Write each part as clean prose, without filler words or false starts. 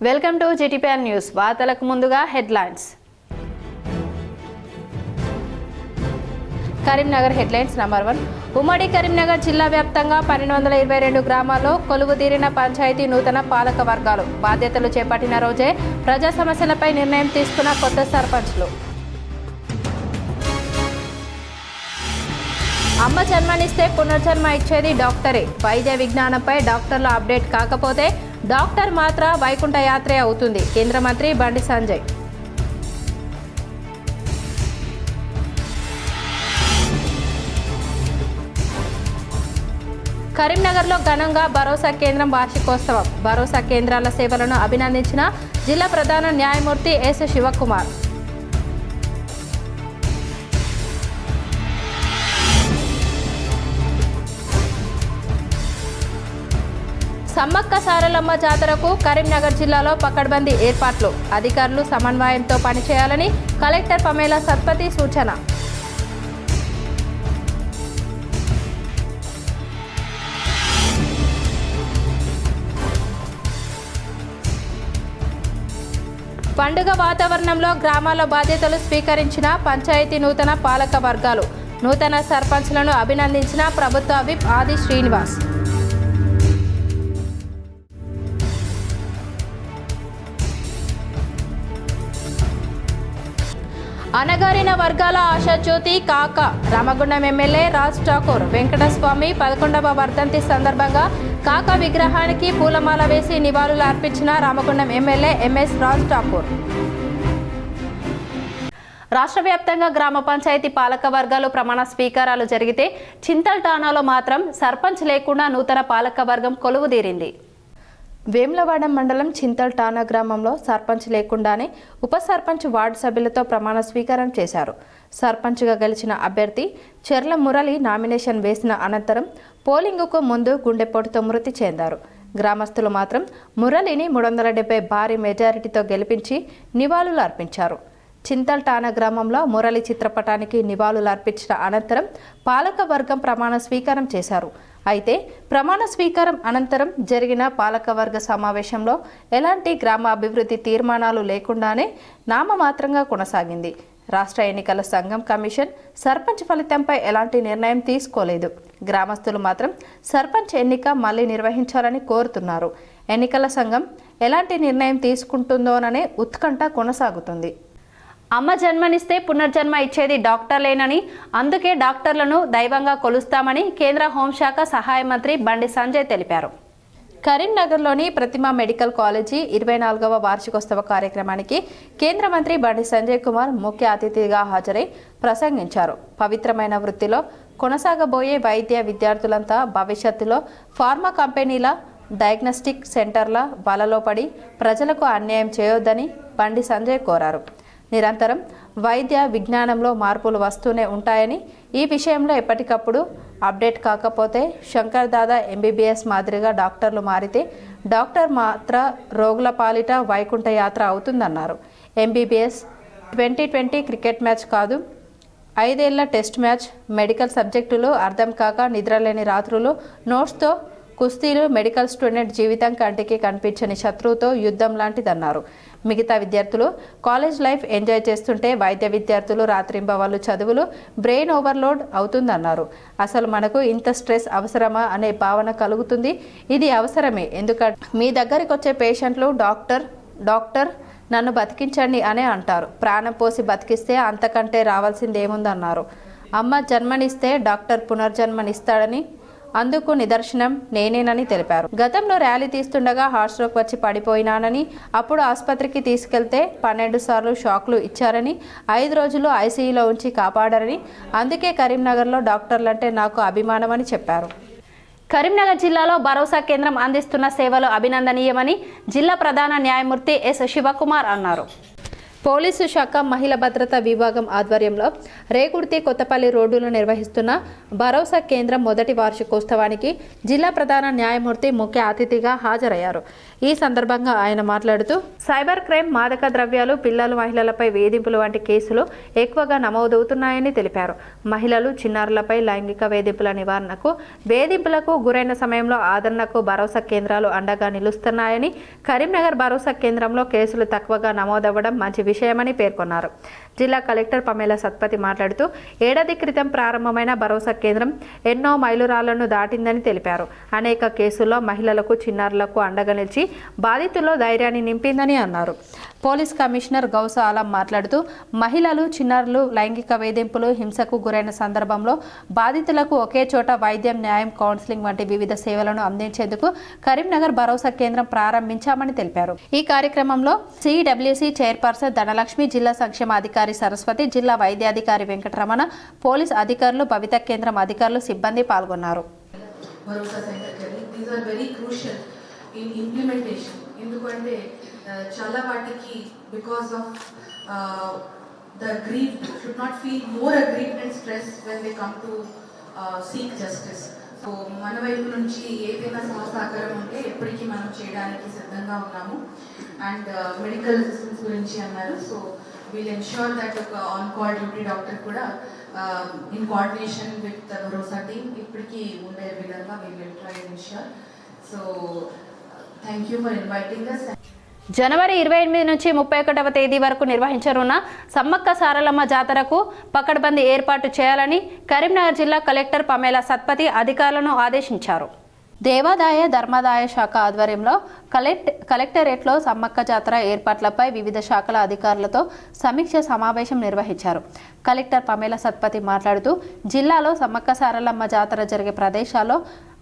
Welcome to జీటీపీఎన్ news. వార్తలకు ముందుగా headlines. Karimnagar headlines number 1. ఉమ్మడి కరీంనగర్ జిల్లా వ్యాప్తంగా 1222 గ్రామాల్లో కొలువుదీరిన పంచాయతీ నూతన పాలక వర్గాలు. బాధ్యతలు చేపట్టిన రోజే ప్రజా సమస్యలపై నిర్ణయం తీసుకున్న కొత్త సర్పంచ్లు. అమ్మ జన్మనిస్తే పునర్జన్మ ఇచ్చేది డాక్టరే. వైద్య విజ్ఞానంపై డాక్టర్ల అప్డేట్ కాకపోతే డాక్టర్ మాత్ర వైకుంఠ యాత్రే అవుతుంది. కేంద్ర మంత్రి బండి సంజయ్. కరీంనగర్లో ఘనంగా భరోసా కేంద్రం వార్షికోత్సవం. భరోసా కేంద్రాల సేవలను అభినందించిన జిల్లా ప్రధాన న్యాయమూర్తి ఎస్ శివకుమార్. సమ్మక్క సారలమ్మ జాతరకు కరీంనగర్ జిల్లాలో పకడ్బందీ ఏర్పాట్లు. అధికారులు సమన్వయంతో పనిచేయాలని కలెక్టర్ పమేలా సత్పతి సూచన. పండుగ వాతావరణంలో గ్రామాల బాధ్యతలు స్వీకరించిన పంచాయతీ నూతన పాలక వర్గాలు. నూతన సర్పంచ్లను అభినందించిన ప్రభుత్వ విప్ ఆది శ్రీనివాస్. అనగారిన వర్గాల ఆశాజ్యోతి కాక రామగుండం ఎమ్మెల్యే రాజ్ ఠాకూర్. వెంకటస్వామి 11వ వర్ధంతి సందర్భంగా కాక విగ్రహానికి పూలమాల వేసి నివాళులు అర్పించిన రామగుండం ఎమ్మెల్యే ఎంఎస్ రాజ్ ఠాకూర్. రాష్ట్ర వ్యాప్తంగా గ్రామ పంచాయతీ పాలక వర్గాలు ప్రమాణ స్వీకారాలు జరిగితే చింతల్ ఠాణాలో మాత్రం సర్పంచ్ లేకుండా నూతన పాలక వర్గం కొలువుదీరింది. వేములవాడ మండలం చింతల్ ఠాణా గ్రామంలో సర్పంచ్ లేకుండానే ఉప సర్పంచ్ వార్డు సభ్యులతో ప్రమాణ స్వీకారం చేశారు. సర్పంచ్గా గెలిచిన అభ్యర్థి చెర్ల మురళి నామినేషన్ వేసిన అనంతరం పోలింగుకు ముందు గుండెపోటుతో మృతి చెందారు. గ్రామస్తులు మాత్రం మురళిని 370 భారీ మెజారిటీతో గెలిపించి నివాళులు అర్పించారు. చింతల్ ఠాణా గ్రామంలో మురళి చిత్రపటానికి నివాళులు అర్పించిన అనంతరం పాలక వర్గం ప్రమాణ స్వీకారం చేశారు. అయితే ప్రమాణ స్వీకారం అనంతరం జరిగిన పాలకవర్గ సమావేశంలో ఎలాంటి గ్రామ అభివృద్ధి తీర్మానాలు లేకుండానే నామమాత్రంగా కొనసాగింది. రాష్ట్ర ఎన్నికల సంఘం కమిషన్ సర్పంచ్ ఫలితంపై ఎలాంటి నిర్ణయం తీసుకోలేదు. గ్రామస్తులు మాత్రం సర్పంచ్ ఎన్నిక మళ్లీ నిర్వహించాలని కోరుతున్నారు. ఎన్నికల సంఘం ఎలాంటి నిర్ణయం తీసుకుంటుందోననే ఉత్కంఠ కొనసాగుతుంది. అమ్మ జన్మనిస్తే పునర్జన్మ ఇచ్చేది డాక్టర్లేనని, అందుకే డాక్టర్లను దైవంగా కొలుస్తామని కేంద్ర హోంశాఖ సహాయ మంత్రి బండి సంజయ్ తెలిపారు. కరీంనగర్లోని ప్రతిమా మెడికల్ కాలేజీ 24వ వార్షికోత్సవ కార్యక్రమానికి కేంద్ర మంత్రి బండి సంజయ్ కుమార్ ముఖ్య అతిథిగా హాజరై ప్రసంగించారు. పవిత్రమైన వృత్తిలో కొనసాగబోయే వైద్య విద్యార్థులంతా భవిష్యత్తులో ఫార్మా కంపెనీల డయాగ్నోస్టిక్ సెంటర్ల వలలో పడి ప్రజలకు అన్యాయం చేయొద్దని బండి సంజయ్ కోరారు. నిరంతరం వైద్య విజ్ఞానంలో మార్పులు వస్తూనే ఉంటాయని, ఈ విషయంలో ఎప్పటికప్పుడు అప్డేట్ కాకపోతే శంకర్ దాదా ఎంబీబీఎస్ మాదిరిగా డాక్టర్లు మారితే డాక్టర్ మాత్ర రోగుల పాలిట వైకుంఠ యాత్ర అవుతుందన్నారు. ఎంబీబీఎస్ 2020 క్రికెట్ మ్యాచ్ కాదు, 5 ఏళ్ల టెస్ట్ మ్యాచ్. మెడికల్ సబ్జెక్టులు అర్థం కాక నిద్రలేని రాత్రులు, నోట్స్తో కుస్తీలు. మెడికల్ స్టూడెంట్ జీవితం కంటికి కనిపించని శత్రువుతో యుద్ధం లాంటిదన్నారు. మిగతా విద్యార్థులు కాలేజ్ లైఫ్ ఎంజాయ్ చేస్తుంటే వైద్య విద్యార్థులు రాత్రింబవళ్ళు చదువులు, బ్రెయిన్ ఓవర్లోడ్ అవుతుందన్నారు. అసలు మనకు ఇంత స్ట్రెస్ అవసరమా అనే భావన కలుగుతుంది. ఇది అవసరమే, ఎందుకంటే మీ దగ్గరికి వచ్చే పేషెంట్లు డాక్టర్ నన్ను బతికించండి అనే అంటారు. ప్రాణం పోసి బతికిస్తే అంతకంటే రావాల్సిందేముందన్నారు. అమ్మ జన్మనిస్తే డాక్టర్ పునర్జన్మనిస్తాడని, అందుకు నిదర్శనం నేనేనని తెలిపారు. గతంలో ర్యాలీ తీస్తుండగా హార్ట్ స్ట్రోక్ వచ్చి పడిపోయినానని, అప్పుడు ఆసుపత్రికి తీసుకెళ్తే 12 సార్లు షాక్లు ఇచ్చారని, 5 రోజులు ఐసీయూలో ఉంచి కాపాడారని, అందుకే కరీంనగర్లో డాక్టర్లంటే నాకు అభిమానమని చెప్పారు. కరీంనగర్ జిల్లాలో భరోసా కేంద్రం అందిస్తున్న సేవలు అభినందనీయమని జిల్లా ప్రధాన న్యాయమూర్తి ఎస్ శివకుమార్ అన్నారు. పోలీసు శాఖ మహిళా భద్రతా విభాగం ఆధ్వర్యంలో రేకుర్తి కొత్తపల్లి రోడ్డులో నిర్వహిస్తున్న భరోసా కేంద్రం మొదటి వార్షికోత్సవానికి జిల్లా ప్రధాన న్యాయమూర్తి ముఖ్య అతిథిగా హాజరయ్యారు. ఈ సందర్భంగా ఆయన మాట్లాడుతూ సైబర్ క్రైమ్, మాదక ద్రవ్యాలు, పిల్లలు, మహిళలపై వేధింపులు వంటి కేసులు ఎక్కువగా నమోదవుతున్నాయని తెలిపారు. మహిళలు, చిన్నారులపై లైంగిక వేధింపుల నివారణకు, వేధింపులకు గురైన సమయంలో ఆదరణకు భరోసా కేంద్రాలు అండగా నిలుస్తున్నాయని, కరీంనగర్ భరోసా కేంద్రంలో కేసులు తక్కువగా నమోదవ్వడం మంచి విషయమని పేర్కొన్నారు. జిల్లా కలెక్టర్ పమేలా సత్పతి మాట్లాడుతూ ఏడాది క్రితం ప్రారంభమైన భరోసా కేంద్రం ఎన్నో మైలురాళ్లను దాటిందని తెలిపారు. అనేక కేసుల్లో మహిళలకు, చిన్నారులకు అండగా నిలిచి బాధితుల్లో ధైర్యాన్ని నింపిందని అన్నారు. పోలీస్ కమిషనర్ గౌస్ ఆలం మాట్లాడుతూ మహిళలు, చిన్నారులు లైంగిక వేధింపులు, హింసకు గురైన సందర్భంలో బాధితులకు ఒకే చోట వైద్యం, న్యాయం, కౌన్సిలింగ్ వంటి వివిధ సేవలను అందించేందుకు కరీంనగర్ భరోసా కేంద్రం ప్రారంభించామని తెలిపారు. ఈ కార్యక్రమంలో సిడబ్ల్యూసి చైర్పర్సన్ ధనలక్ష్మి, జిల్లా సంక్షేమ అధికారి సరస్వతి, జిల్లా వైద్యాధికారి వెంకటరమణ, పోలీస్ అధికారులు, భవిత కేంద్రం అధికారులు, సిబ్బంది పాల్గొన్నారు. ఎందుకంటే చాలా వాటికి because of the grieve should not feel more aggrieved and stress when they come to seek justice. So మన వైపు నుంచి ఏదైనా సహకారం ఉంటే ఎప్పటికీ మనం చేయడానికి సిద్ధంగా ఉన్నాము. అండ్ మెడికల్ అసిస్టెన్స్ గురించి అన్నారు. సో వీల్ ఎన్ష్యూర్ దట్ ఒక ఆన్ కాల్ డ్యూటీ డాక్టర్ కూడా in coordination with the Bharosa team ఇప్పటికీ ఉండే విధంగా we will try and ensure. So thank you for inviting us. జనవరి 28 నుంచి 31వ తేదీ వరకు నిర్వహించనున్న సమ్మక్క సారలమ్మ జాతరకు పకడ్బందీ ఏర్పాటు చేయాలని కరీంనగర్ జిల్లా కలెక్టర్ పమేలా సత్పతి అధికారులను ఆదేశించారు. దేవాదాయ ధర్మాదాయ శాఖ ఆధ్వర్యంలో కలెక్టరేట్లో సమ్మక్క జాతర ఏర్పాట్లపై వివిధ శాఖల అధికారులతో సమీక్ష సమావేశం నిర్వహించారు. కలెక్టర్ పమేలా సత్పతి మాట్లాడుతూ జిల్లాలో సమ్మక్క సారలమ్మ జాతర జరిగే ప్రదేశాల్లో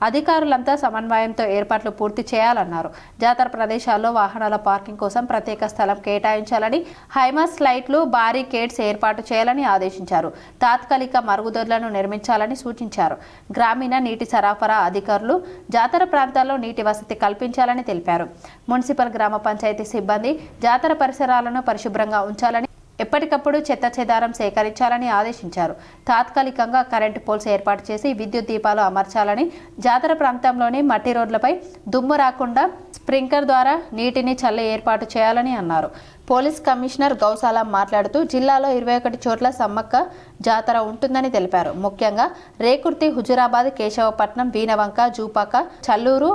అధికారులంతా సమన్వయంతో ఏర్పాట్లు పూర్తి చేయాలన్నారు. జాతర ప్రదేశాల్లో వాహనాల పార్కింగ్ కోసం ప్రత్యేక స్థలం కేటాయించాలని, హైమాస్ లైట్లు, బారికేడ్స్ ఏర్పాటు చేయాలని ఆదేశించారు. తాత్కాలిక మరుగుదొడ్లను నిర్మించాలని సూచించారు. గ్రామీణ నీటి సరఫరా అధికారులు జాతర ప్రాంతాల్లో నీటి వసతి కల్పించాలని తెలిపారు. మున్సిపల్, గ్రామ పంచాయతీ సిబ్బంది జాతర పరిసరాలను పరిశుభ్రంగా ఉంచాలని, ఎప్పటికప్పుడు చెత్త చెదారం సేకరించాలని ఆదేశించారు. తాత్కాలికంగా కరెంటు పోల్స్ ఏర్పాటు చేసి విద్యుత్ దీపాలు అమర్చాలని, జాతర ప్రాంతంలోని మట్టి రోడ్లపై దుమ్ము రాకుండా స్ప్రింక్లర్ ద్వారా నీటిని చల్లే ఏర్పాటు చేయాలని అన్నారు. పోలీస్ కమిషనర్ గౌసాలం మాట్లాడుతూ జిల్లాలో 21 చోట్ల సమ్మక్క జాతర ఉంటుందని తెలిపారు. ముఖ్యంగా రేకుర్తి, హుజురాబాద్, కేశవపట్నం, వీణవంక, జూపాక, చల్లూరు,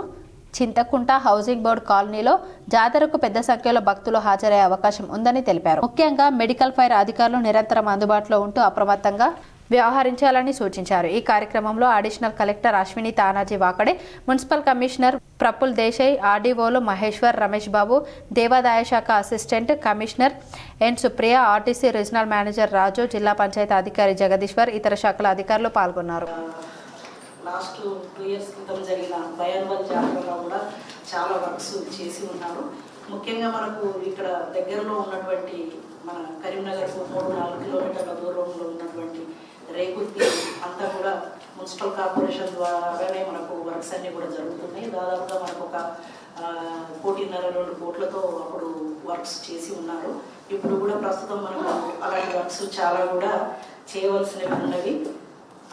చింతకుంట హౌసింగ్ బోర్డు కాలనీలో జాతరకు పెద్ద సంఖ్యలో భక్తులు హాజరయ్యే అవకాశం ఉందని తెలిపారు. ముఖ్యంగా మెడికల్ ఫైర్ అధికారులు నిరంతరం అందుబాటులో ఉంటూ అప్రమత్తంగా వ్యవహరించాలని సూచించారు. ఈ కార్యక్రమంలో additional collector Ashwini Tanaji Wakade, municipal commissioner Praful Desai, ఆర్డీఓలు మహేశ్వర్, రమేష్ బాబు, దేవాదాయ శాఖ assistant commissioner N Supriya, RTC regional manager Raju, జిల్లా పంచాయతీ అధికారి జగదీశ్వర్, ఇతర శాఖల అధికారులు పాల్గొన్నారు. లాస్ట్ 2 years క్రితం జరిగిన బయాన్వల్ జాతరలో కూడా చాలా వర్క్స్ చేసి ఉన్నారు. ముఖ్యంగా మనకు ఇక్కడ దగ్గరలో ఉన్నటువంటి మన కరీంనగర్కు 3-4 కిలోమీటర్ల దూరంలో ఉన్నటువంటి రేకుర్తి అంతా కూడా మున్సిపల్ కార్పొరేషన్ ద్వారానే మనకు వర్క్స్ అన్నీ కూడా జరుగుతున్నాయి. దాదాపుగా మనకు ఒక 1.5-2 కోట్లతో అప్పుడు వర్క్స్ చేసి ఉన్నారు. ఇప్పుడు కూడా ప్రస్తుతం మనకు అలాంటి వర్క్స్ చాలా కూడా చేయవలసినవి ఉన్నవి.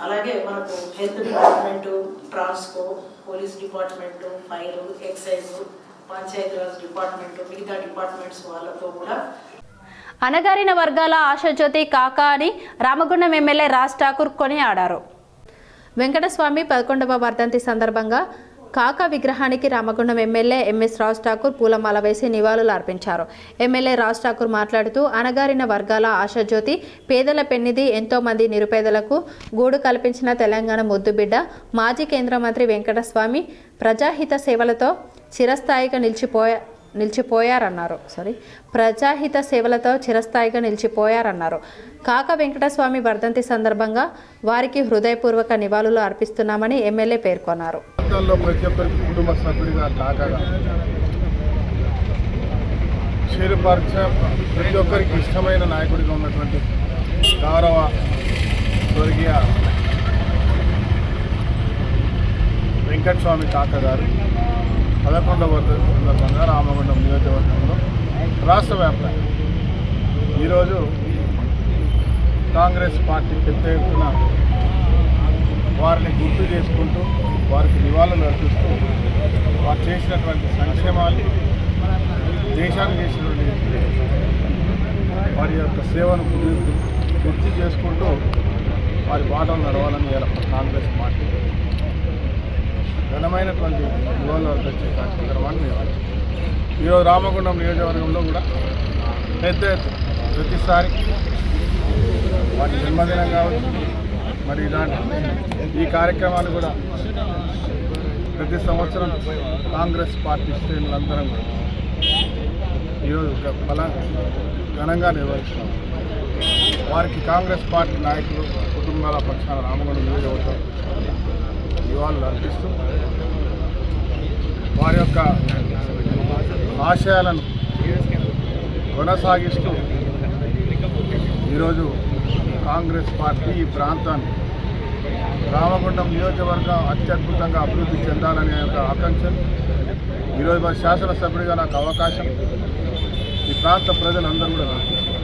అలాగే మనకు health department, Transco, police department, fire, excise, Panchayati Raj department, మిగతా డిపార్ట్మెంట్స్ వాళ్ళతో కూడా అణగారిన వర్గాల ఆశాజ్యోతి కాకా అని రామగుండం ఎమ్మెల్యే రాజ్ ఠాకూర్ కొనియాడారు. వెంకటస్వామి 11వ వర్ధంతి సందర్భంగా కాకా విగ్రహానికి రామగుండం ఎమ్మెల్యే ఎంఎస్ రాజ్ ఠాకూర్ పూలమాల వేసి నివాళులు అర్పించారు. ఎమ్మెల్యే రాజ్ ఠాకూర్ మాట్లాడుతూ అణగారిన వర్గాల ఆశాజ్యోతి, పేదల పెన్నిధి, ఎంతో మంది నిరుపేదలకు గూడు కల్పించిన తెలంగాణ ముద్దుబిడ్డ మాజీ కేంద్ర మంత్రి వెంకటస్వామి ప్రజాహిత సేవలతో చిరస్థాయిగా నిలిచిపోయారన్నారు. కాకా వెంకటస్వామి వర్ధంతి సందర్భంగా వారికి హృదయపూర్వక నివాళులు అర్పిస్తున్నామని ఎమ్మెల్యే పేర్కొన్నారు. ప్రతి ఒక్కరికి ఇష్టమైన నాయకుడిగా ఉన్నటువంటి గౌరవ స్వర్గీయ వెంకటస్వామి కాకా గారు 11వ వర్ధంతి సందర్భంగా రామగుండం నియోజకవర్గంలో రాష్ట్ర వ్యాప్తంగా ఈరోజు కాంగ్రెస్ పార్టీ పెద్ద ఎత్తున వారిని గుర్తు చేసుకుంటూ వారికి నివాళులు అర్పిస్తూ వారు చేసినటువంటి సంక్షేమాలు, దేశానికి చేసినటువంటి వారి యొక్క సేవను గుర్తు చేసుకుంటూ వారి బాటలు నడవాలని కాంగ్రెస్ పార్టీ ఘనమైనటువంటి నివాళులు తెచ్చే కార్యక్రమాన్ని నిర్వహించారు. ఈరోజు రామగుండం నియోజకవర్గంలో కూడా పెద్ద ఎత్తున ప్రతిసారి వారి జన్మదినం కావచ్చు, మరి ఇలాంటి ఈ కార్యక్రమాన్ని కూడా ప్రతి సంవత్సరం కాంగ్రెస్ పార్టీ శ్రేణులందరం కూడా ఈరోజు ఘనంగా నిర్వహిస్తున్నాం. వారికి కాంగ్రెస్ పార్టీ నాయకులు, కుటుంబాల పక్షాన రామగుండం నియోజకవర్గం నివాళులు అర్పిస్తూ వారి యొక్క ఆశయాలను కొనసాగిస్తూ ఈరోజు కాంగ్రెస్ పార్టీ ఈ ప్రాంతాన్ని రామగుండం నియోజకవర్గం అత్యద్భుతంగా అభివృద్ధి చెందాలనే ఒక ఆకాంక్షలు ఈరోజు మరి శాసనసభ్యుడిగా నాకు అవకాశం ఈ ప్రాంత ప్రజలందరూ కూడా కల్పిస్తారు.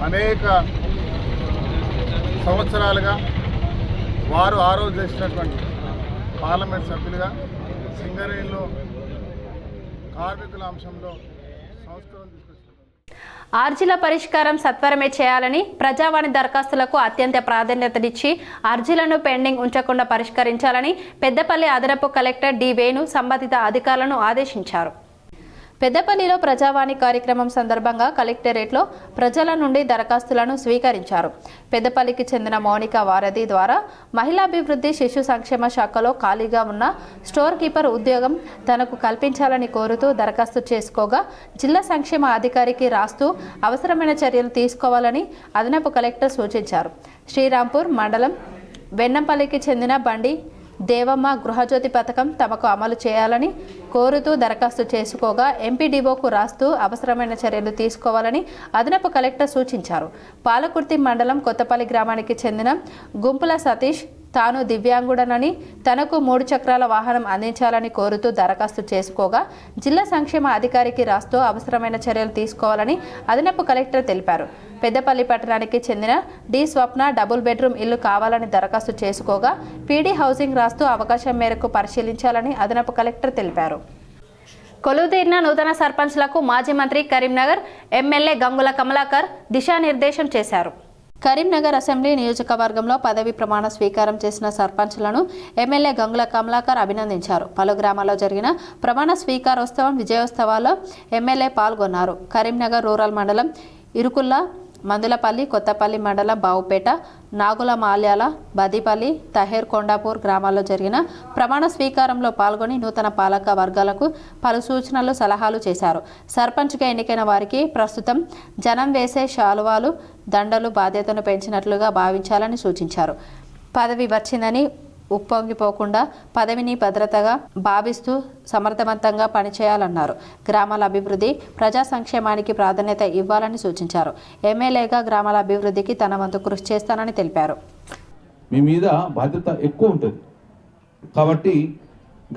అనేక సంవత్సరాలుగా వారు ఆ రోజు చేసినటువంటి పార్లమెంట్ సభ్యులుగా సింగరేణిలో కార్మికుల అంశంలో సంస్కరణ తీసుకొచ్చారు. అర్జీల పరిష్కారం సత్వరమే చేయాలని, ప్రజావాణి దరఖాస్తులకు అత్యంత ప్రాధాన్యతనిచ్చి అర్జీలను పెండింగ్ ఉంచకుండా పరిష్కరించాలని పెద్దపల్లి అదనపు కలెక్టర్ డి వేణు సంబంధిత అధికారులను ఆదేశించారు. పెద్దపల్లిలో ప్రజావాణి కార్యక్రమం సందర్భంగా కలెక్టరేట్లో ప్రజల నుండి దరఖాస్తులను స్వీకరించారు. పెద్దపల్లికి చెందిన మౌనిక వారధి ద్వారా మహిళాభివృద్ధి శిశు సంక్షేమ శాఖలో ఖాళీగా ఉన్న స్టోర్ కీపర్ ఉద్యోగం తనకు కల్పించాలని కోరుతూ దరఖాస్తు చేసుకోగా జిల్లా సంక్షేమ అధికారికి రాస్తూ అవసరమైన చర్యలు తీసుకోవాలని అదనపు కలెక్టర్ సూచించారు. శ్రీరాంపూర్ మండలం వెన్నంపల్లికి చెందిన బండి దేవమ్మ గృహజ్యోతి పథకం తమకు అమలు చేయాలని కోరుతూ దరఖాస్తు చేసుకోగా ఎంపీడీఓకు రాస్తూ అవసరమైన చర్యలు తీసుకోవాలని అదనపు కలెక్టర్ సూచించారు. పాలకుర్తి మండలం కొత్తపల్లి గ్రామానికి చెందిన గుంపుల సతీష్ తాను దివ్యాంగుడనని తనకు 3 చక్రాల వాహనం అందించాలని కోరుతూ దరఖాస్తు చేసుకోగా జిల్లా సంక్షేమ అధికారికి రాస్తూ అవసరమైన చర్యలు తీసుకోవాలని అదనపు కలెక్టర్ తెలిపారు. పెద్దపల్లి పట్టణానికి చెందిన డి స్వప్న డబుల్ బెడ్రూమ్ ఇల్లు కావాలని దరఖాస్తు చేసుకోగా పీడీ హౌసింగ్ రాస్తూ అవకాశం మేరకు పరిశీలించాలని అదనపు కలెక్టర్ తెలిపారు. కొలువుదీరిన నూతన సర్పంచ్లకు మాజీ మంత్రి కరీంనగర్ ఎమ్మెల్యే గంగుల కమలాకర్ దిశానిర్దేశం చేశారు. కరీంనగర్ అసెంబ్లీ నియోజకవర్గంలో పదవి ప్రమాణ స్వీకారం చేసిన సర్పంచ్లను ఎమ్మెల్యే గంగుల కమలాకర్ అభినందించారు. పలు గ్రామాల్లో జరిగిన ప్రమాణ స్వీకారోత్సవం విజయోత్సవాల్లో ఎమ్మెల్యే పాల్గొన్నారు. కరీంనగర్ రూరల్ మండలం ఇరుకుల్లా, మందులపల్లి, కొత్తపల్లి మండలం బావుపేట, నాగుల మాల్యాల, బదిపల్లి, తహేర్ కొండాపూర్ గ్రామాల్లో జరిగిన ప్రమాణ స్వీకారంలో పాల్గొని నూతన పాలక వర్గాలకు పలు సూచనలు, సలహాలు చేశారు. సర్పంచ్గా ఎన్నికైన వారికి ప్రస్తుతం జనం వేసే శాలువాలు, దండలు బాధ్యతను పెంచినట్లుగా భావించాలని సూచించారు. పదవి వచ్చిందని ఉప్పొంగిపోకుండా పదవిని భద్రతగా భావిస్తూ సమర్థవంతంగా పనిచేయాలన్నారు. గ్రామాల అభివృద్ధి, ప్రజా సంక్షేమానికి ప్రాధాన్యత ఇవ్వాలని సూచించారు. ఎమ్మెల్యేగా గ్రామాల అభివృద్ధికి తన వంతు కృషి చేస్తానని తెలిపారు. మీ మీద బాధ్యత ఎక్కువ ఉంటుంది కాబట్టి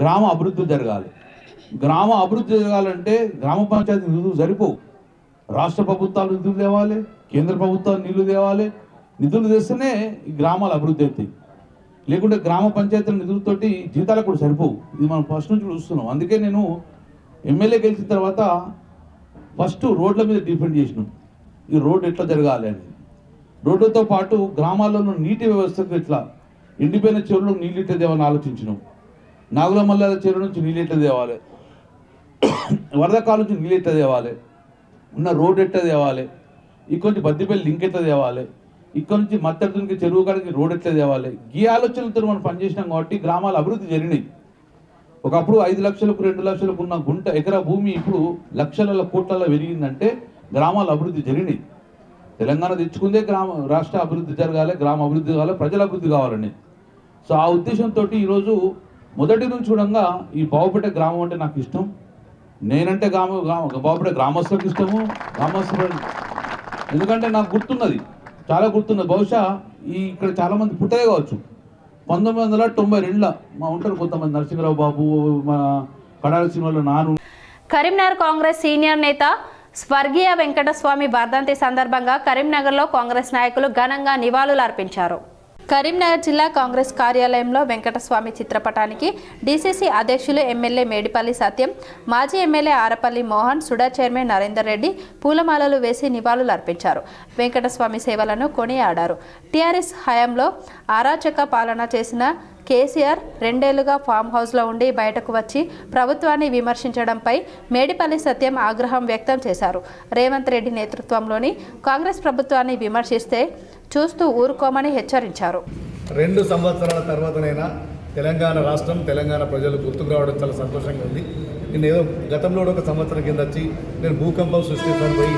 గ్రామ అభివృద్ధి జరగాలి. గ్రామ అభివృద్ధి జరగాలంటే గ్రామ పంచాయతీ నిధులు సరిపోవు. రాష్ట్ర ప్రభుత్వాలు నిధులు తేవాలి, కేంద్ర ప్రభుత్వాలు నిధులు తేవాలి. నిధులు తెస్తేనే ఈ గ్రామాల అభివృద్ధి అవుతాయి. లేకుంటే గ్రామ పంచాయతీల నిధులతోటి జీతాలకు కూడా సరిపోవు. ఇది మనం ఫస్ట్ నుంచి చూస్తున్నాం. అందుకే నేను ఎమ్మెల్యే గెలిచిన తర్వాత ఫస్ట్ రోడ్ల మీద డిపెండ్ చేసినాం. ఈ రోడ్డు ఎట్లా జరగాలి అని. రోడ్లతో పాటు గ్రామాల్లో నీటి వ్యవస్థకు ఎట్లా ఎండిపోయిన చెరువులకు నీళ్ళు ఎట్లా తేవాలని ఆలోచించినాం. నాగులమల్ల చెరువు నుంచి నీళ్ళు ఎట్లా తేవాలి, వరదకాల నుంచి నీళ్ళు ఎట్లా తేవాలి, ఉన్న రోడ్డు ఎట్లా తేవాలి, ఇక్కడ నుంచి బద్దిపల్లి లింక్ ఎట్లా తేవాలి, ఇక్కడ నుంచి మత్తడికి చెరువు కాడికి రోడ్ ఎట్లా తేవాలి. ఈ ఆలోచనలతో మనం పనిచేసినాం కాబట్టి గ్రామాల అభివృద్ధి జరిగినాయి. ఒకప్పుడు 5 లక్షలకు 2 లక్షలకు ఉన్న గుంట ఎకరా భూమి ఇప్పుడు లక్షల కోట్లలో పెరిగిందంటే గ్రామాల అభివృద్ధి జరిగినాయి. తెలంగాణ తెచ్చుకుందే రాష్ట్ర అభివృద్ధి జరగాలి, గ్రామ అభివృద్ధి కావాలి, ప్రజల అభివృద్ధి కావాలని. సో ఆ ఉద్దేశంతో ఈరోజు మొదటి నుంచి చూడంగా ఈ బావుపేట గ్రామం అంటే నాకు ఇష్టం. నేనంటే బావుపేట గ్రామస్తులకు ఇష్టము, గ్రామస్తులు ఎందుకంటే నాకు గుర్తున్నది, చాలా గుర్తున్నది. బహుశా ఇక్కడ చాలామంది పుట్టదే కావచ్చు. 1992లో మా ఉంటారు కొంతమంది, నరసింహరావు బాబు, మన కడాల సినిమాలో నాను. కరీంనగర్ కాంగ్రెస్ సీనియర్ నేత స్వర్గీయ వెంకటస్వామి వర్ధంతి సందర్భంగా కరీంనగర్లో కాంగ్రెస్ నాయకులు ఘనంగా నివాళులు అర్పించారు. కరీంనగర్ జిల్లా కాంగ్రెస్ కార్యాలయంలో వెంకటస్వామి చిత్రపటానికి డీసీసీ అధ్యక్షులు ఎమ్మెల్యే మేడిపల్లి సత్యం, మాజీ ఎమ్మెల్యే ఆరపల్లి మోహన్, సుడా చైర్మన్ నరేందర్ రెడ్డి పూలమాలలు వేసి నివాళులు అర్పించారు. వెంకటస్వామి సేవలను కొనియాడారు. టీఆర్ఎస్ హయాంలో అరాచక పాలన చేసిన కేసీఆర్ 2 ఏళ్లుగా ఫామ్ హౌస్లో ఉండి బయటకు వచ్చి ప్రభుత్వాన్ని విమర్శించడంపై మేడిపల్లి సత్యం ఆగ్రహం వ్యక్తం చేశారు. రేవంత్ రెడ్డి నేతృత్వంలోని కాంగ్రెస్ ప్రభుత్వాన్ని విమర్శిస్తే చూస్తూ ఊరుకోమని హెచ్చరించారు. 2 సంవత్సరాల తర్వాతనైనా తెలంగాణ రాష్ట్రం, తెలంగాణ ప్రజలు గుర్తుకు రావడం చాలా సంతోషంగా ఉంది. నేను ఏదో గతంలో ఒక సంవత్సరం కింద వచ్చి నేను భూకంపం సృష్టిస్తాను పోయి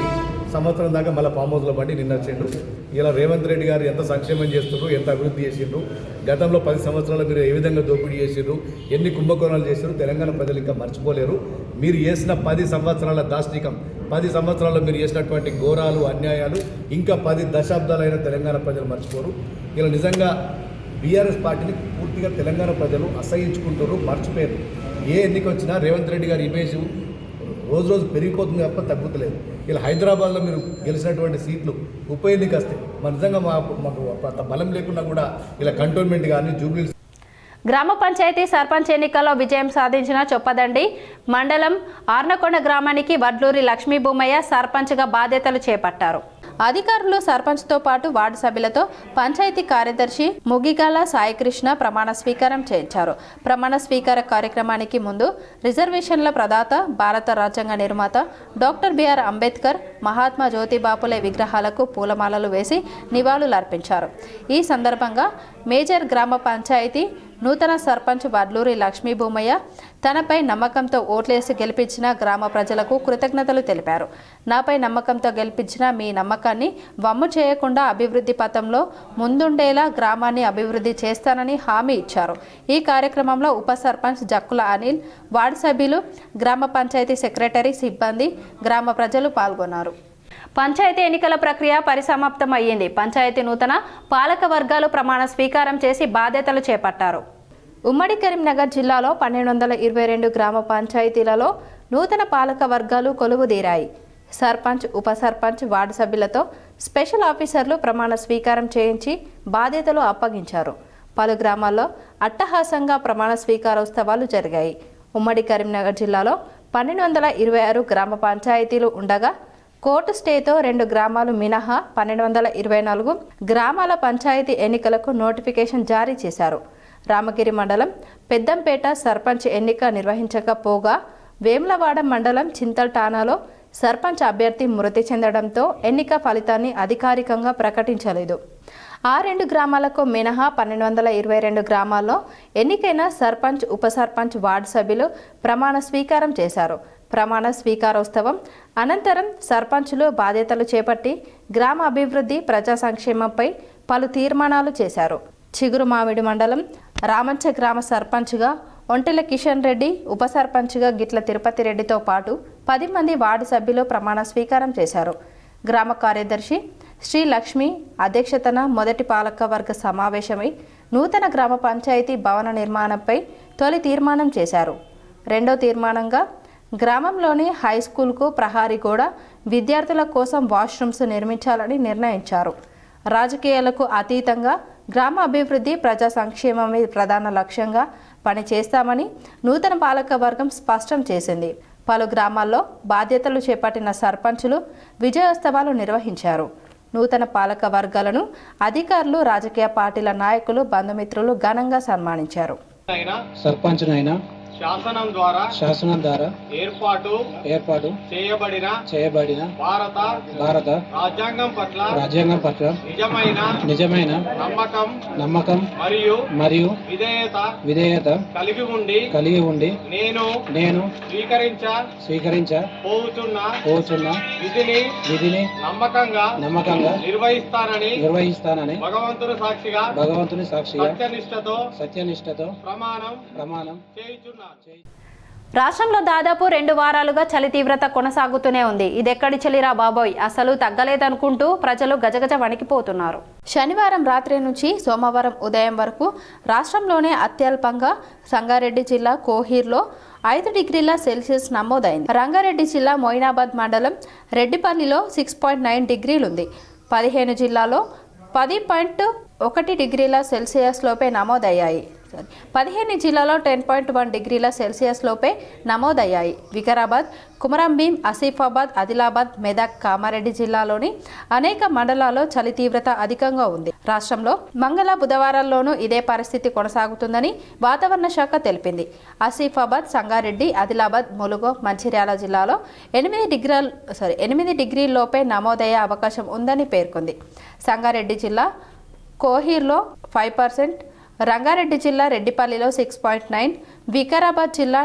సంవత్సరం దాకా మళ్ళీ ఫామ్ హౌస్లో పడి నిన్న వచ్చిండ్రు. ఇలా రేవంత్ రెడ్డి గారు ఎంత సంక్షేమం చేస్తుండ్రు, ఎంత అభివృద్ధి చేసిండ్రు, గతంలో 10 సంవత్సరాలు మీరు ఏ విధంగా దోపిడీ చేసిండ్రు, ఎన్ని కుంభకోణాలు చేసిండ్రు తెలంగాణ ప్రజలు ఇంకా మర్చిపోలేరు. మీరు చేసిన 10 సంవత్సరాల దాష్టికం, 10 సంవత్సరాల్లో మీరు చేసినటువంటి ఘోరాలు, అన్యాయాలు ఇంకా 10 దశాబ్దాలైన తెలంగాణ ప్రజలు మర్చిపోరు. ఇలా నిజంగా బీఆర్ఎస్ పార్టీని పూర్తిగా తెలంగాణ ప్రజలు అసహించుకుంటారు, మర్చిపోయారు. ఏ ఎన్నిక వచ్చినా రేవంత్ రెడ్డి గారి ఇమేజ్ రోజు రోజు పెరిగిపోతుంది తప్ప తగ్గుతలేదు. ఇలా హైదరాబాద్లో మీరు గెలిచినటువంటి సీట్లు ఉప ఎన్నిక వస్తాయి. మన నిజంగా మాకు అంత బలం లేకున్నా కూడా ఇలా కంటోన్మెంట్ కానీ జూబ్లీ గ్రామ పంచాయతీ సర్పంచ్ ఎన్నికల్లో విజయం సాధించిన చొప్పదండి మండలం ఆర్నకొండ గ్రామానికి వడ్లూరి లక్ష్మీ భూమయ్య సర్పంచ్గా బాధ్యతలు చేపట్టారు. అధికారులు సర్పంచ్తో పాటు వార్డు సభ్యులతో పంచాయతీ కార్యదర్శి ముగిగాల సాయికృష్ణ ప్రమాణ స్వీకారం చేయించారు. ప్రమాణ స్వీకార కార్యక్రమానికి ముందు రిజర్వేషన్ల ప్రదాత, భారత రాజ్యాంగ నిర్మాత డాక్టర్ బిఆర్ అంబేద్కర్, మహాత్మా జ్యోతిబాపులే విగ్రహాలకు పూలమాలలు వేసి నివాళులర్పించారు. ఈ సందర్భంగా మేజర్ గ్రామ పంచాయతీ నూతన సర్పంచ్ వడ్లూరి లక్ష్మీ భూమయ్య తనపై నమ్మకంతో ఓట్లేసి గెలిపించిన గ్రామ ప్రజలకు కృతజ్ఞతలు తెలిపారు. నాపై నమ్మకంతో గెలిపించిన మీ నమ్మకాన్ని వమ్ము చేయకుండా అభివృద్ధి పథంలో ముందుండేలా గ్రామాన్ని అభివృద్ధి చేస్తానని హామీ ఇచ్చారు. ఈ కార్యక్రమంలో ఉప సర్పంచ్ జక్కుల అనిల్, వార్డు సభ్యులు, గ్రామ పంచాయతీ సెక్రటరీ, సిబ్బంది, గ్రామ ప్రజలు పాల్గొన్నారు. పంచాయతీ ఎన్నికల ప్రక్రియ పరిసమాప్తం అయ్యింది. పంచాయతీ నూతన పాలక వర్గాలు ప్రమాణ స్వీకారం చేసి బాధ్యతలు చేపట్టారు. ఉమ్మడి కరీంనగర్ జిల్లాలో 1222 గ్రామ పంచాయతీలలో నూతన పాలక వర్గాలు కొలువుదీరాయి. సర్పంచ్, ఉప సర్పంచ్, వార్డు సభ్యులతో స్పెషల్ ఆఫీసర్లు ప్రమాణ స్వీకారం చేయించి బాధ్యతలు అప్పగించారు. పలు గ్రామాల్లో అట్టహాసంగా ప్రమాణ స్వీకారోత్సవాలు జరిగాయి. ఉమ్మడి కరీంనగర్ జిల్లాలో 1226 గ్రామ పంచాయతీలు ఉండగా కోర్టు స్టేతో 2 గ్రామాలు మినహా 1224 గ్రామాల పంచాయతీ ఎన్నికలకు నోటిఫికేషన్ జారీ చేశారు. రామగిరి మండలం పెద్దంపేట సర్పంచ్ ఎన్నిక నిర్వహించకపోగా వేములవాడ మండలం చింతల్టానాలో సర్పంచ్ అభ్యర్థి మృతి చెందడంతో ఎన్నిక ఫలితాన్ని అధికారికంగా ప్రకటించలేదు. ఆ 2 గ్రామాలకు మినహా 1222 గ్రామాల్లో ఎన్నికైన సర్పంచ్, ఉప సర్పంచ్, వార్డు సభ్యులు ప్రమాణ స్వీకారం చేశారు. ప్రమాణ స్వీకారోత్సవం అనంతరం సర్పంచులు బాధ్యతలు చేపట్టి గ్రామ అభివృద్ధి, ప్రజా సంక్షేమంపై పలు తీర్మానాలు చేశారు. చిగురుమామిడి మండలం రామంచ గ్రామ సర్పంచ్గా ఒంటెల కిషన్ రెడ్డి, ఉప సర్పంచ్గా గిట్ల తిరుపతి రెడ్డితో పాటు 10 మంది వార్డు సభ్యులు ప్రమాణ స్వీకారం చేశారు. గ్రామ కార్యదర్శి శ్రీ లక్ష్మి అధ్యక్షతన మొదటి పాలకవర్గ సమావేశమై నూతన గ్రామ పంచాయతీ భవన నిర్మాణంపై తొలి తీర్మానం చేశారు. రెండో తీర్మానంగా గ్రామంలోని హై స్కూల్కు ప్రహారీ గోడ, విద్యార్థుల కోసం వాష్రూమ్స్ నిర్మించాలని నిర్ణయించారు. రాజకీయాలకు అతీతంగా గ్రామ అభివృద్ధి, ప్రజా సంక్షేమమే ప్రధాన లక్ష్యంగా పనిచేస్తామని నూతన పాలక వర్గం స్పష్టం చేసింది. పలు గ్రామాల్లో బాధ్యతలు చేపట్టిన సర్పంచులు విజయోత్సవాలు నిర్వహించారు. నూతన పాలక వర్గాలను అధికారులు, రాజకీయ పార్టీల నాయకులు, బంధుమిత్రులు ఘనంగా సన్మానించారు. సర్పంచ్నైనా శాసనం ద్వారా ఏర్పాటు చేయబడిన భారత రాజ్యాంగం పట్ల నిజమైన నమ్మకం మరియు విధేయత కలిగి ఉండి నేను స్వీకరించ పోతున్న విధిని నమ్మకంగా నిర్వహిస్తానని భగవంతుని సాక్షిగా సత్యనిష్టతో ప్రమాణం చేయుచున్నాను. రాష్ట్రంలో దాదాపు 2 వారాలుగా చలి తీవ్రత కొనసాగుతూనే ఉంది. ఇదెక్కడి చలిరా బాబోయ్, అసలు తగ్గలేదనుకుంటూ ప్రజలు గజగజ వణికిపోతున్నారు. శనివారం రాత్రి నుంచి సోమవారం ఉదయం వరకు రాష్ట్రంలోనే అత్యల్పంగా సంగారెడ్డి జిల్లా కోహీర్లో 5 డిగ్రీల సెల్సియస్ నమోదైంది. రంగారెడ్డి జిల్లా మొయినాబాద్ మండలం రెడ్డిపల్లిలో 6.9 డిగ్రీలుంది. 15 జిల్లాలో 1 డిగ్రీల సెల్సియస్ లోపే నమోదయ్యాయి. 15 జిల్లాలో 10.1 డిగ్రీల సెల్సియస్ లోపే నమోదయ్యాయి. వికారాబాద్, కుమరంభీం, ఆసిఫాబాద్, ఆదిలాబాద్, మెదక్, కామారెడ్డి జిల్లాలోని అనేక మండలాల్లో చలి తీవ్రత అధికంగా ఉంది. రాష్ట్రంలో మంగళ, బుధవారాల్లోనూ ఇదే పరిస్థితి కొనసాగుతుందని వాతావరణ శాఖ తెలిపింది. ఆసిఫాబాద్, సంగారెడ్డి, ఆదిలాబాద్, ములుగు, మంచిర్యాల జిల్లాలో 8 డిగ్రీల్లోపే నమోదయ్యే అవకాశం ఉందని పేర్కొంది. సంగారెడ్డి జిల్లా కోహీర్లో 5%, రంగారెడ్డి జిల్లా రెడ్డిపల్లిలో 6.9, వికారాబాద్ జిల్లా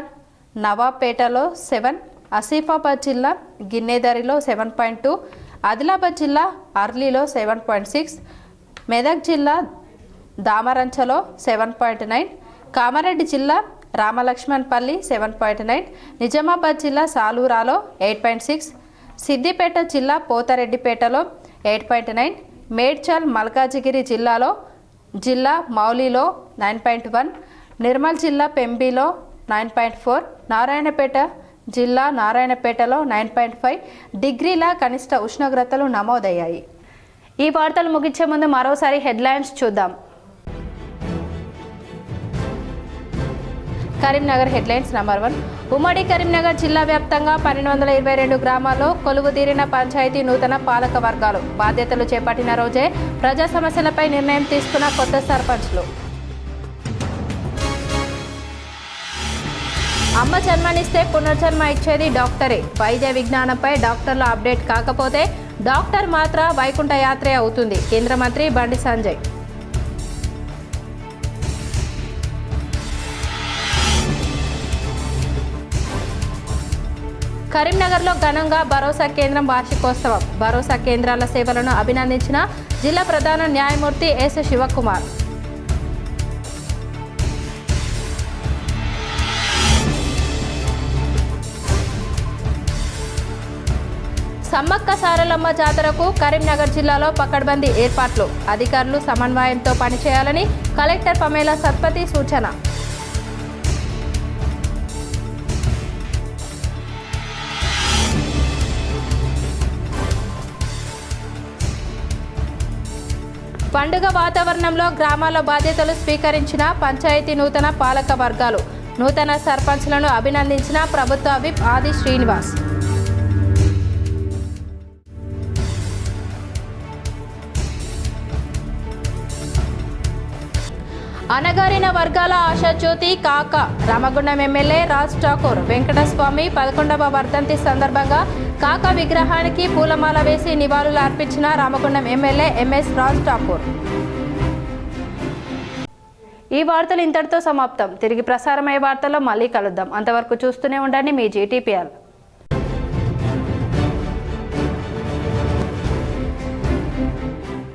నవాపేటలో 7, ఆసిఫాబాద్ జిల్లా గిన్నెదరిలో 7.2, ఆదిలాబాద్ జిల్లా అర్లీలో 7.6, మెదక్ జిల్లా దామరంచలో 7.9, కామారెడ్డి జిల్లా రామలక్ష్మణపల్లి 7.9, నిజామాబాద్ జిల్లా సాలూరాలో 8.6, సిద్దిపేట జిల్లా పోతారెడ్డిపేటలో 8.9, మేడ్చల్ మల్కాజిగిరి జిల్లా మౌలిలో 9.1, నిర్మల్ జిల్లా పెంబిలో 9.4, నారాయణపేట జిల్లా నారాయణపేటలో 9.5 డిగ్రీల కనిష్ట ఉష్ణోగ్రతలు నమోదయ్యాయి. ఈ వార్తలు ముగించే ముందు మరోసారి హెడ్లైన్స్ చూద్దాం. Karimnagar headlines number 1. ఉమ్మడి కరీంనగర్ జిల్లా వ్యాప్తంగా 1222 గ్రామాల్లో కొలువుదీరిన పంచాయతీ నూతన పాలక వర్గాలు. బాధ్యతలు చేపట్టిన రోజే ప్రజా సమస్యలపై నిర్ణయం తీసుకున్న కొత్త సర్పంచ్లు. అమ్మ జన్మనిస్తే పునర్జన్మ ఇచ్చేది డాక్టరే. వైద్య విజ్ఞానంపై డాక్టర్ల అప్డేట్ కాకపోతే డాక్టర్ మాత్ర వైకుంఠ యాత్రే అవుతుంది. కేంద్ర మంత్రి బండి సంజయ్. కరీంనగర్లో ఘనంగా భరోసా కేంద్రం వార్షికోత్సవం. భరోసా కేంద్రాల సేవలను అభినందించిన జిల్లా ప్రధాన న్యాయమూర్తి ఎస్ శివకుమార్. సమ్మక్క సారలమ్మ జాతరకు కరీంనగర్ జిల్లాలో పకడ్బందీ ఏర్పాట్లు. అధికారులు సమన్వయంతో పనిచేయాలని కలెక్టర్ పమేలా సత్పతి సూచన. పండుగ వాతావరణంలో గ్రామాల బాధ్యతలు స్వీకరించిన పంచాయతీ నూతన పాలక వర్గాలు. నూతన సర్పంచ్లను అభినందించిన ప్రభుత్వ విప్ ఆది శ్రీనివాస్. అనగారిన వర్గాల ఆశాజ్యోతి కాక రామగుండం ఎమ్మెల్యే రాజ్ ఠాకూర్. వెంకటస్వామి 11వ వర్ధంతి సందర్భంగా కాక విగ్రహానికి పూలమాల వేసి నివాళులు అర్పించిన రామగుండం ఎమ్మెల్యే ఎంఎస్ రాజ్ ఠాకూర్. ఈ వార్తలు ఇంతటితో సమాప్తం. తిరిగి ప్రసారమయ్యే వార్తల్లో మళ్ళీ కలుద్దాం. అంతవరకు చూస్తూనే ఉండండి మీ జీటీపీఎల్.